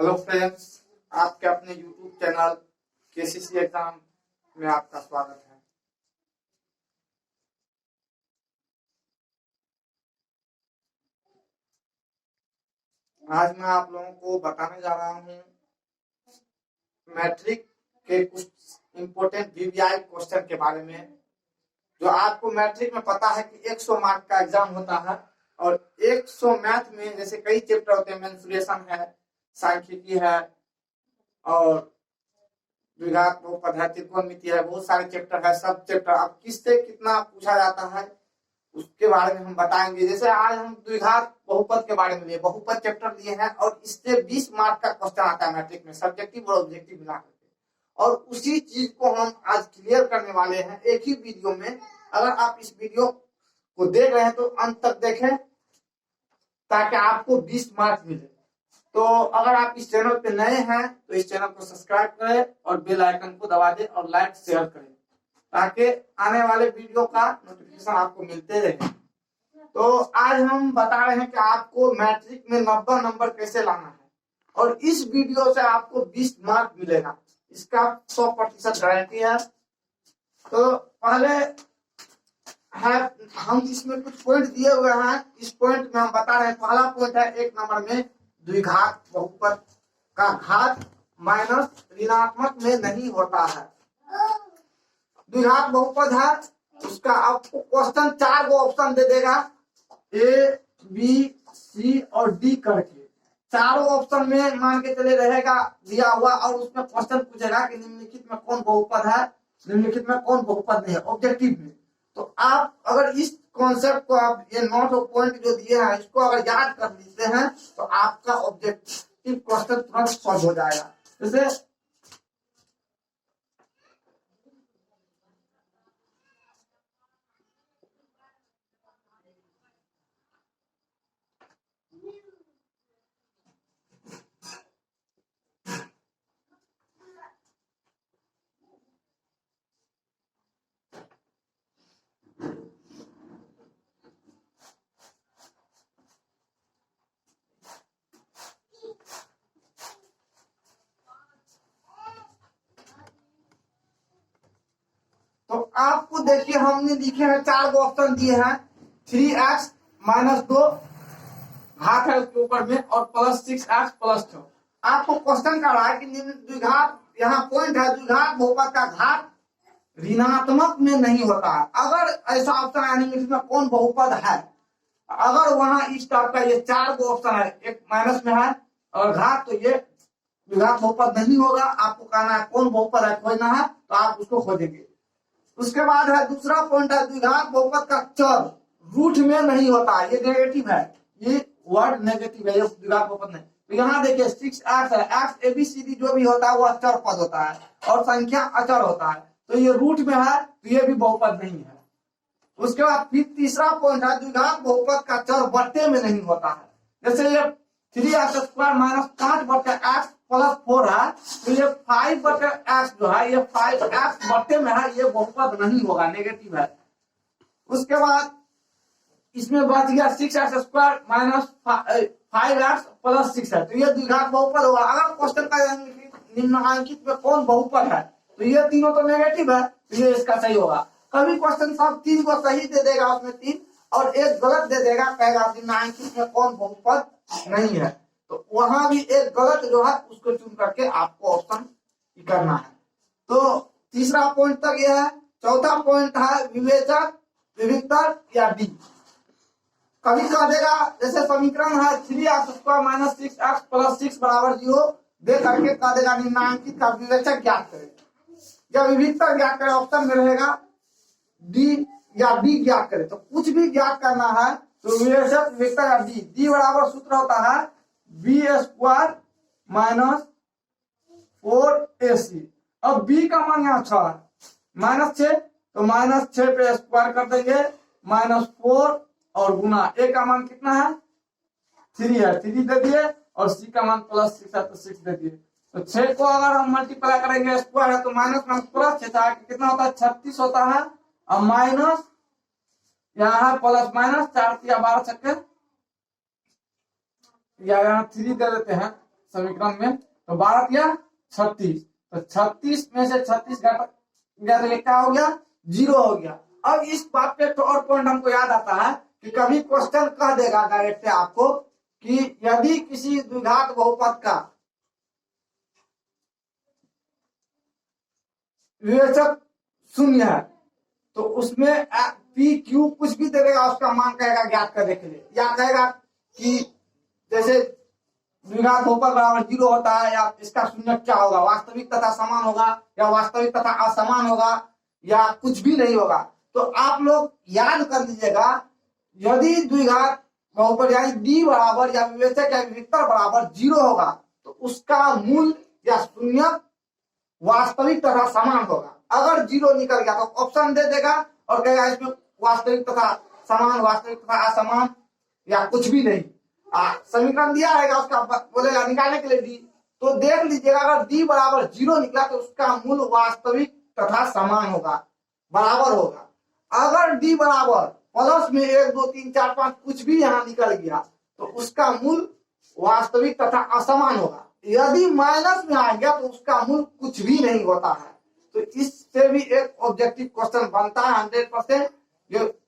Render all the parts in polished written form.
Hello friends, आपके अपने YouTube channel KCC exam में आपका स्वागत है। आज मैं आप लोगों को बताने जा रहा हूँ मैट्रिक के कुछ इम्पोर्टेंट वीवीआई क्वेश्चन के बारे में। जो आपको मैट्रिक में पता है कि 100 मार्क का एग्जाम होता है और 100 मैथ में जैसे कई चैप्टर होते हैं, मेंसुरेशन है, सांख्यिकी है और द्विघात बहुपद है, त्रिकोणमिति है, बहुत सारे चैप्टर है। सब चैप्टर अब किससे कितना पूछा जाता है उसके बारे में हम बताएंगे। जैसे आज हम द्विघात बहुपद के बारे में लिए, बहुपद चैप्टर लिए हैं और इससे 20 मार्क का क्वेश्चन आता है मैट्रिक में, सब्जेक्टिव और ऑब्जेक्टिव मिला करके। और उसी चीज को हम आज क्लियर करने वाले हैं एक ही वीडियो में। अगर आप इस वीडियो को देख रहे हैं तो अंत तक देखें ताकि आपको 20 मार्क्स मिले। तो अगर आप इस चैनल पे नए हैं तो इस चैनल को सब्सक्राइब करें और बेल आइकन को दबा दें और लाइक शेयर करें ताकि आने वाले वीडियो का नोटिफिकेशन आपको मिलते रहे। तो आज हम बता रहे हैं कि आपको मैट्रिक में 90 नंबर कैसे लाना है और इस वीडियो से आपको 20 मार्क मिलेगा, इसका 100% गारंटी है। तो पहले है हम इसमें कुछ पॉइंट दिए हुए हैं, इस पॉइंट में हम बता रहे हैं। पहला पॉइंट है 1 नंबर में, द्विघात बहुपद का घात माइनस ऋणात्मक में नहीं होता है। द्विघात बहुपद है उसका आपको क्वेश्चन 4 गो ऑप्शन दे देगा, ए बी सी और डी करके। चारों ऑप्शन में मान के चले रहेगा दिया हुआ और उसमें क्वेश्चन पूछेगा कि निम्नलिखित में कौन बहुपद है, निम्नलिखित में कौन बहुपद नहीं है, ऑब्जेक्टिव में। तो आप अगर इस कॉन्सेप्ट को आप ये नोट और पॉइंट जो दिए हैं इसको अगर याद कर लेते हैं तो आपका ऑब्जेक्टिव क्वेश्चन तुरंत सॉल्व हो जाएगा। जैसे तो आपको देखिए हमने लिखे हैं 4 गो ऑप्शन दिए हैं, 3x माइनस 2 घात है उसके ऊपर में और प्लस 6x प्लस 2। आपको क्वेश्चन कर रहा है कि निम्न द्विघात, यहाँ पॉइंट है द्विघात बहुपद का घात ऋणात्मक में नहीं होता है। अगर ऐसा ऑप्शन है निम्नलिखित में कौन बहुपद है, अगर वहां इस टाइप का ये 4 गो ऑप्शन है, एक माइनस में है और घात, तो ये द्विघात बहुपद नहीं होगा। आपको कहना है कौन बहुपद है खोजना है तो आप उसको खोजेंगे। उसके बाद है दूसरा पॉइंट है द्विघात बहुपद का चर रूट में नहीं होता है, ये नेगेटिव है, ये वर्ड नेगेटिव है, ये द्विघात बहुपद नहीं। तो यहाँ देखिए 6x है, x ABCD जो भी होता है वो अचर पद होता है और संख्या अचर होता है, तो ये रूट में है तो ये भी बहुपद नहीं है। उसके बाद फिर तीसरा पॉइंट है द्विघात बहुपद का चर बट्टे में नहीं होता है। जैसे ये 3x² माइनस 5 बट्टे x प्लस 4 है, तो ये 5 बटे x जो है ये 5x बट्टे में है, ये बहुपद नहीं होगा, नेगेटिव है। उसके बाद इसमें बच गया 6x² माइनस 5x प्लस 6 है, तो ये द्विघात बहुपद होगा। अगर क्वेश्चन का निम्नलिखित में कौन बहुपद है तो ये तीनों तो नेगेटिव है, तो ये इसका सही होगा। कभी क्वेश्चन सब 3 को सही दे देगा, उसमें 3 और एक गलत दे देगा, कहेगा निम्नलिखित में कौन बहुपद नहीं है, तो वहां भी एक गलत जो है उसको चुन करके आपको ऑप्शन करना है। तो तीसरा पॉइंट तक यह है। चौथा पॉइंट है विवेचक, विविक्तर या डी। कभी कह देगा जैसे समीकरण है 3x² माइनस 6x प्लस 6 बराबर 0 दे करके कह देगा निम्नलिखित का विवेचक ज्ञात करें या विविक्तर ज्ञात करें, ऑप्शन में रहेगा डी या डी ज्ञात करें। तो कुछ भी ज्ञात करना है तो विवेचक, विवेक्तर या डी। डी बराबर सूत्र होता है b² माइनस 4ac। अब b का मान यहाँ 6 है, माइनस 6, तो माइनस 6 पे स्क्वायर कर देंगे, माइनस 4 और गुना a का मान कितना है 3 है, 3 दे दिए और c का मान प्लस 6 है तो 6 दे दिए। तो 6 को अगर हम मल्टीप्लाई करेंगे स्क्वायर है तो माइनस माइनस प्लस 6 कितना होता है 36 होता है, और माइनस यहाँ है प्लस माइनस 4 या 12 छक्के या यहाँ 3 दे देते हैं, समीकरण में, तो 12 या 36, तो 36 में से 36 घटा गया तो क्या हो गया, 0 हो गया। अब इस बात पे एक और पॉइंट हमको याद आता है कि कभी क्वेश्चन कह देगा डायरेक्ट आपको कि यदि किसी द्विघात बहुपद का विवेचक शून्य है तो उसमें पी क्यू कुछ भी दे देगा, उसका मान कहेगा ज्ञात करने के लिए, या कहेगा कि जैसे द्विघात बहुपद बराबर 0 होता है, या इसका शून्य क्या होगा, वास्तविक तथा समान होगा या वास्तविक तथा असमान होगा या कुछ भी नहीं होगा। तो आप लोग याद कर लीजिएगा, यदि द्विघात बहुपद यानी डी बराबर या विवेचक या विवेक्तर बराबर 0 होगा तो उसका मूल या शून्य वास्तविक तथा समान होगा। अगर 0 निकल गया तो ऑप्शन दे देगा और कहेगा इसमें वास्तविक तथा समान, वास्तविक तथा असमान या कुछ भी नहीं। समीकरण दिया रहेगा, उसका बोलेगा निकालने के लिए डी, तो देख लीजिएगा अगर डी बराबर 0 निकला तो उसका मूल वास्तविक तथा समान होगा, बराबर होगा। अगर डी बराबर प्लस में 1 2 3 4 5 कुछ भी यहाँ निकल गया तो उसका मूल वास्तविक तथा असमान होगा। यदि माइनस में आ गया तो उसका मूल कुछ भी नहीं होता है। तो इससे भी एक ऑब्जेक्टिव क्वेश्चन बनता है 100%, जो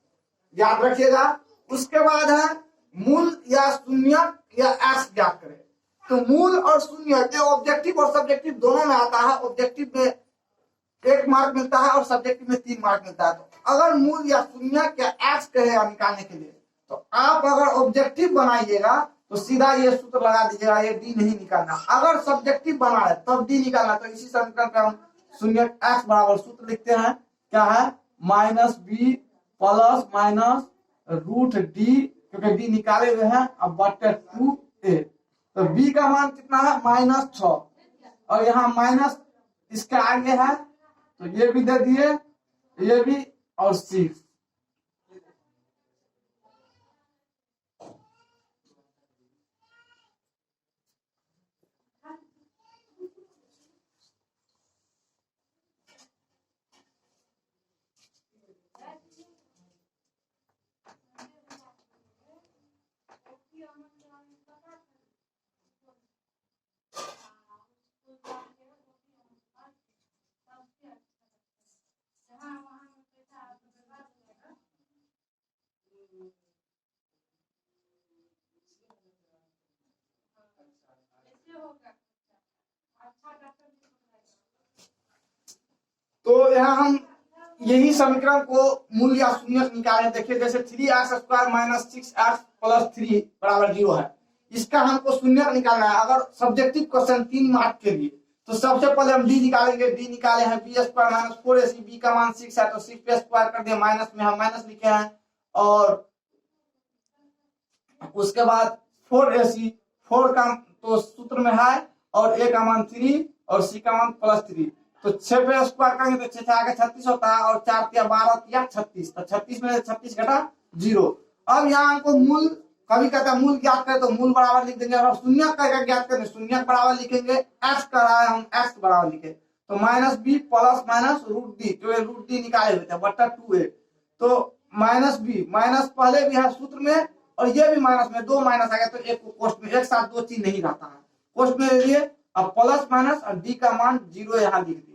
याद रखिएगा। उसके बाद है मूल या शून्य या एक्स ज्ञात करें। तो मूल और शून्य ऑब्जेक्टिव और सब्जेक्टिव दोनों में आता है। ऑब्जेक्टिव में 1 मार्क मिलता है और सब्जेक्टिव में 3 मार्क मिलता है। तो अगर मूल या शून्य या एक्स कहेगा निकालने के लिए तो आप अगर ऑब्जेक्टिव बनाइएगा तो सीधा ये सूत्र लगा दीजिएगा, ये डी नहीं निकालना। अगर सब्जेक्टिव बना है तब डी निकालना। तो इसी समीकरण पे हम शून्य एक्स बराबर सूत्र लिखते हैं, क्या है, minus B plus minus root D, क्योंकि डी निकाले हुए हैं, अब बटे 2a। तो बी का मान कितना है, -6, और यहाँ माइनस इसके आगे है तो ये भी दे दिए, ये भी, और 6। तो यहाँ हम यही समीकरण को मूल या शून्य निकाले। देखिए जैसे 3x² माइनस 6x प्लस 3 बराबर 0 है, इसका हमको शून्य निकालना है। अगर सब्जेक्टिव क्वेश्चन 3 मार्क के लिए तो सबसे पहले हम डी निकालेंगे। डी निकाले हैं b² माइनस 4ac, b का मान 6 है तो 6 पे स्क्वायर कर दिया, माइनस में हम माइनस लिखे हैं, और उसके बाद 4ac, 4 का तो सूत्र में है, और a का मान 3 और c का मान +3। तो 6 पे स्क्वायर करेंगे तो 6 आगे 36 होता है, और 4 या 12 या 36, तो 36 में 36 घटा 0। अब यहाँ हमको मूल, कभी कहता है मूल ज्ञात करें तो मूल बराबर लिख देंगे, और शून्य करके ज्ञात करें शून्य बराबर लिखेंगे, एक्स कर रहा है हम एक्स बराबर लिखे तो -b plus minus root D, जो रूट डी निकाले हुए थे, बटा 2a। तो -b माइनस पहले भी है सूत्र में, और ये भी माइनस में, 2 माइनस आ गया तो एक कोष्ट में एक साथ 2 चीज नहीं रहता है, कोष्ट में लिए। अब प्लस माइनस और डी का मान 0 यहाँ लिख दिए।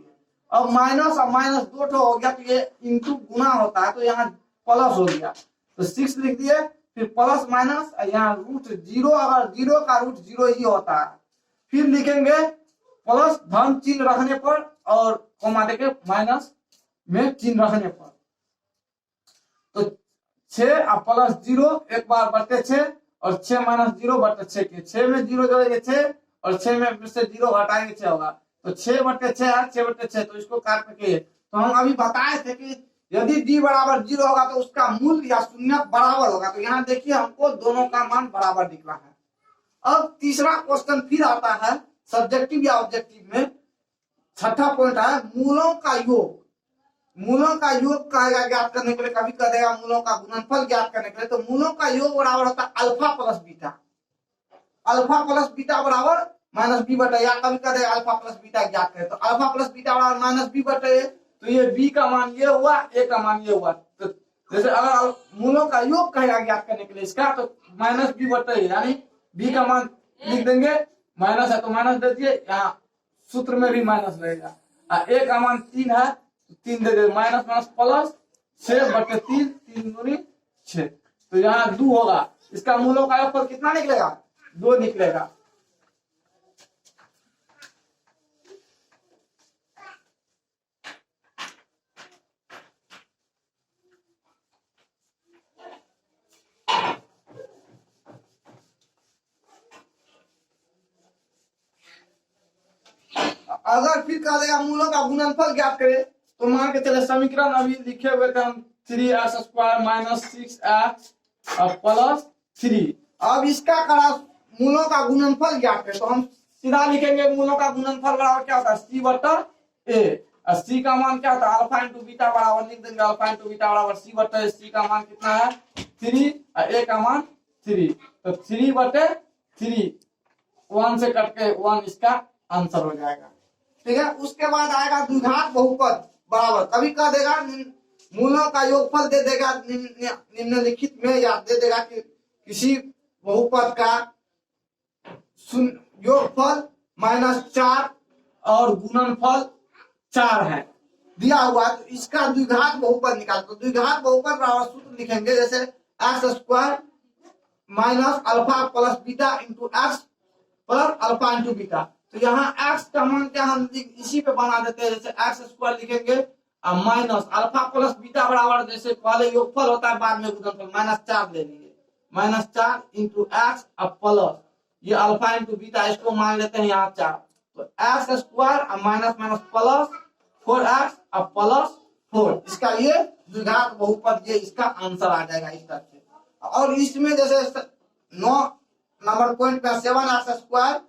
अब माइनस और माइनस 2 ठो हो गया तो ये इंटू गुना होता है, तो यहाँ प्लस हो गया तो 6 लिख दिए, फिर प्लस माइनस, यहाँ रूट 0, अगर 0 का रूट 0 ही होता है। फिर लिखेंगे प्लस धन चिन्ह रखने पर, और कोमा देके माइनस में चिन्ह रखने पर। तो 6 और प्लस 0 एक बार बटे 6, और 6 माइनस 0 बटे 6 के, 6 में 0 जोड़ेंगे 6, और 6 में से 0 घटाएंगे 6 होगा, तो 6 बटे 6 है, 6 बटे 6, तो इसको काट करके। तो हम अभी बताए थे कि यदि d बराबर 0 होगा तो उसका मूल या शून्य बराबर होगा। तो यहाँ देखिए हमको दोनों का मान बराबर निकला है। अब तीसरा क्वेश्चन फिर आता है सब्जेक्टिव या ऑब्जेक्टिव में, छठा पॉइंट है मूलों का योग। मूलों का योग कहेगा ज्ञात करने के लिए, कभी कह देगा मूलों का गुणनफल ज्ञात करने के लिए। तो मूलों का योग बराबर होता है alpha plus beta, alpha plus beta बराबर -b बटे, या कभी कह देगा अल्फा प्लस बीटा ज्ञात करें तो अल्फा प्लस बीटा बराबर -b बटे। तो ये b का मान ये हुआ, a का मान ये हुआ। तो जैसे अगर मूलों का योग कहेगा ज्ञात करने के लिए इसका, तो -b बटे, यानी b का मान लिख देंगे माइनस है तो माइनस दे दिए, यहाँ सूत्र में भी माइनस रहेगा। ए का मान 3 है, 3 दे दिए, माइनस माइनस प्लस 6/3, 3 दूनी 6। तो यहाँ 2 होगा, इसका मूलों का योगफल कितना निकलेगा? 2 निकलेगा। अगर फिर कह देगा मूलों का गुणनफल ज्ञात करें, तो मान के चले समीकरण अभी लिखे हुए थे हम 3x² माइनस 6x प्लस 3। अब इसका करा मूलों का गुणनफल ज्ञात करें, तो हम सीधा लिखेंगे मूलों का गुणनफल बराबर क्या होता है? c/a। c का मान क्या होता है? अल्फा इंटू बीटा बराबर लिख देंगे, अल्फा इंटू बीटा बराबर c/a। c का मान कितना है? 3 और a का मान 3, तो 3/3 1 से कट के 1 इसका आंसर हो जाएगा। ठीक है, उसके बाद आएगा द्विघात बहुपद बराबर, कभी कह देगा मूलों का योगफल दे देगा निम्नलिखित में, या दे देगा कि किसी बहुपद का योगफल -4 और गुणनफल 4 है दिया हुआ, तो इसका द्विघात बहुपद निकाल। तो द्विघात बहुपद बराबर सूत्र लिखेंगे जैसे x² minus alpha plus beta into x plus alpha into beta. तो यहाँ x का मान क्या हम इसी पे बना देते हैं, जैसे x² लिखेंगे माइनस अल्फा प्लस बीटा बराबर, जैसे पहले योगफल होता है बाद में गुणनफल, -4 ले लेंगे, -4 इंटू एक्स प्लस ये अल्फा इंटू बीटा, इसको मान लेते हैं यहाँ 4, तो x² minus minus plus 4x plus 4, इसका ये द्विघात बहुपद, ये इसका आंसर आ जाएगा इस तरह से। और इसमें जैसे 9 नंबर पॉइंट पे 7x²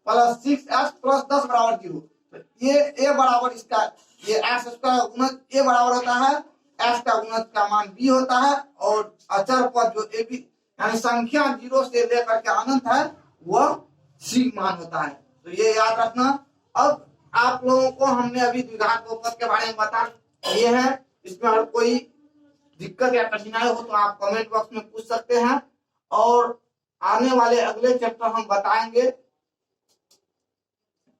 प्लस 6x प्लस 10 बराबर 0, तो ये a बराबर इसका ये x² गुणज a बराबर होता है, x का गुणज का मान b होता है, और अचर पद जो a b यानी संख्या 0 से लेकर के अनंत है वह c मान होता है। तो ये याद रखना। अब आप लोगों को हमने अभी द्विघात बहुपद के बारे में बता दिए हैं, इसमें अगर कोई दिक्कत या कठिनाई हो तो आप कमेंट बॉक्स में पूछ सकते हैं, और आने वाले अगले चैप्टर हम बताएंगे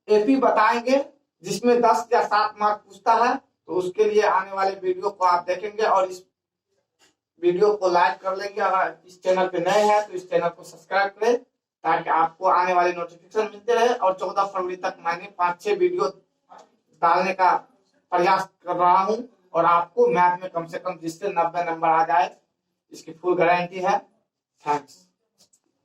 एपी बताएंगे, जिसमें 10 या 7 मार्क पूछता है, तो उसके लिए आने वाले वीडियो को आप देखेंगे, और इस वीडियो को लाइक कर लेंगे। अगर इस चैनल पे नए हैं तो इस चैनल को सब्सक्राइब करें, ताकि आपको आने वाले नोटिफिकेशन मिलते रहे। और 14 फरवरी तक मैंने 5-6 वीडियो डालने का प्रयास कर रहा हूं, और आपको मैथ में कम से कम जिससे 90 नंबर आ जाए, इसकी फुल गारंटी है। थैंक्स।